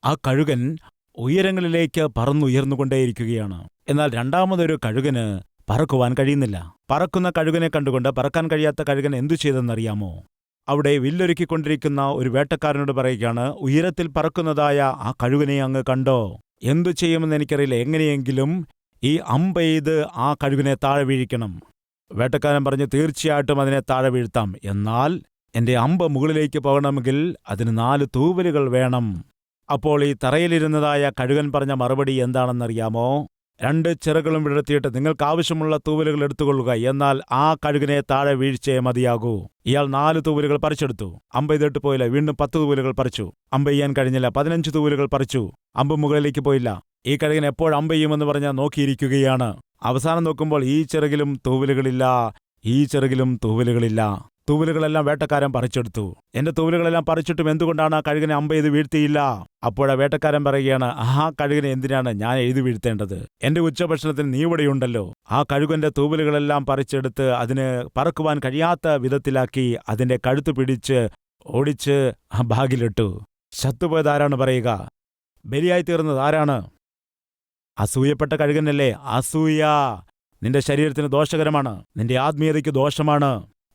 ആ കഴുകൻ ഉയരങ്ങളിലേക്ക് പറന്നുയർന്നുകൊണ്ടേയിരിക്കുകയാണ്. എന്നാൽ രണ്ടാമതൊരു കഴുകന് പറക്കുവാൻ കഴിയുന്നില്ല. പറക്കുന്ന കഴുകനെ കണ്ടുകൊണ്ട് പറക്കാൻ കഴിയാത്ത കഴുകൻ എന്തു ചെയ്തെന്നറിയാമോ? അവിടെ വില്ലൊരുക്കിക്കൊണ്ടിരിക്കുന്ന ഒരു വേട്ടക്കാരനോട് പറയുകയാണ്, ഉയരത്തിൽ പറക്കുന്നതായ ആ കഴുകനെ അങ്ങ് കണ്ടോ? എന്തു ചെയ്യുമെന്ന് എനിക്കറിയില്ല, എങ്ങനെയെങ്കിലും ഈ അമ്പെയ്ത് ആ കഴുകനെ താഴെ വീഴിക്കണം. വേട്ടക്കാരൻ പറഞ്ഞു, തീർച്ചയായിട്ടും അതിനെ താഴെ വീഴ്ത്താം, എന്നാൽ എന്റെ അമ്പ് മുകളിലേക്ക് പോകണമെങ്കിൽ അതിന് 4 തൂവലുകൾ വേണം. അപ്പോൾ ഈ തറയിലിരുന്നതായ കഴുകൻ പറഞ്ഞ മറുപടി എന്താണെന്നറിയാമോ? 2 ചിറകുകളും വിടർത്തിയിട്ട് നിങ്ങൾക്ക് ആവശ്യമുള്ള തൂവലുകൾ എടുത്തുകൊള്ളുക, എന്നാൽ ആ കഴുകനെ താഴെ വീഴ്ചയെ മതിയാകൂ. ഇയാൾ 4 തൂവലുകൾ പറിച്ചെടുത്തു. അമ്പെയ്തിട്ട് പോയില്ല. വീണ്ടും 10 തൂവലുകൾ പറിച്ചു. അമ്പെയ്യാൻ കഴിഞ്ഞില്ല. 15 തൂവലുകൾ പറിച്ചു. അമ്പ് മുകളിലേക്ക് പോയില്ല. ഈ കഴുകൻ എപ്പോൾ അമ്പെയ്യുമെന്ന് പറഞ്ഞാൽ നോക്കിയിരിക്കുകയാണ്. അവസാനം നോക്കുമ്പോൾ ഈ ചിറകിലും തൂവലുകളില്ല, ഈ ചിറകിലും തൂവലുകളില്ല. തൂവലുകളെല്ലാം വേട്ടക്കാരൻ പറിച്ചെടുത്തു. എന്റെ തൂവലുകളെല്ലാം പറിച്ചിട്ടും എന്തുകൊണ്ടാണ് ആ കഴുകനെ അമ്പെയ്ത് വീഴ്ത്തിയില്ല? അപ്പോഴാ വേട്ടക്കാരൻ പറയുകയാണ്, ആ കഴുകനെ എന്തിനാണ് ഞാൻ എഴുതി വീഴ്ത്തേണ്ടത്? എന്റെ ഉച്ചഭക്ഷണത്തിന് നീ ഇവിടെയുണ്ടല്ലോ. ആ കഴുകന്റെ തൂവലുകളെല്ലാം പറിച്ചെടുത്ത് അതിന് പറക്കുവാൻ കഴിയാത്ത വിധത്തിലാക്കി അതിന്റെ കഴുത്ത് പിടിച്ച് ഓടിച്ച് ആ ബാഗിലിട്ടു. ചത്തുപോയത് ആരാണ് പറയുക? ബലിയായി തീർന്നത് ആരാണ്? അസൂയപ്പെട്ട കഴുകനല്ലേ? അസൂയ നിന്റെ ശരീരത്തിന് ദോഷകരമാണ്, നിന്റെ ആത്മീയതയ്ക്ക് ദോഷമാണ്,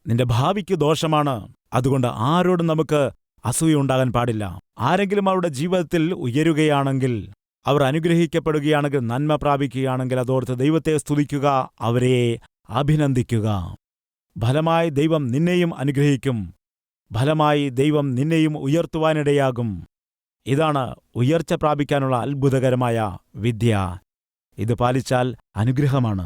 നിന്റെ ഭാവിക്ക് ദോഷമാണ്. അതുകൊണ്ട് ആരോടും നമുക്ക് അസൂയ ഉണ്ടാകാൻ പാടില്ല. ആരെങ്കിലും അവരുടെ ജീവിതത്തിൽ ഉയരുകയാണെങ്കിൽ, അവർ അനുഗ്രഹിക്കപ്പെടുകയാണെങ്കിൽ, നന്മ പ്രാപിക്കുകയാണെങ്കിൽ, അതോർത്ത് ദൈവത്തെ സ്തുതിക്കുക, അവരെ അഭിനന്ദിക്കുക. ഫലമായി ദൈവം നിന്നെയും അനുഗ്രഹിക്കും. ഫലമായി ദൈവം നിന്നെയും ഉയർത്തുവാനിടയാകും. ഇതാണ് ഉയർച്ച പ്രാപിക്കാനുള്ള അത്ഭുതകരമായ വിദ്യ. ഇത് പാലിച്ചാൽ അനുഗ്രഹമാണ്.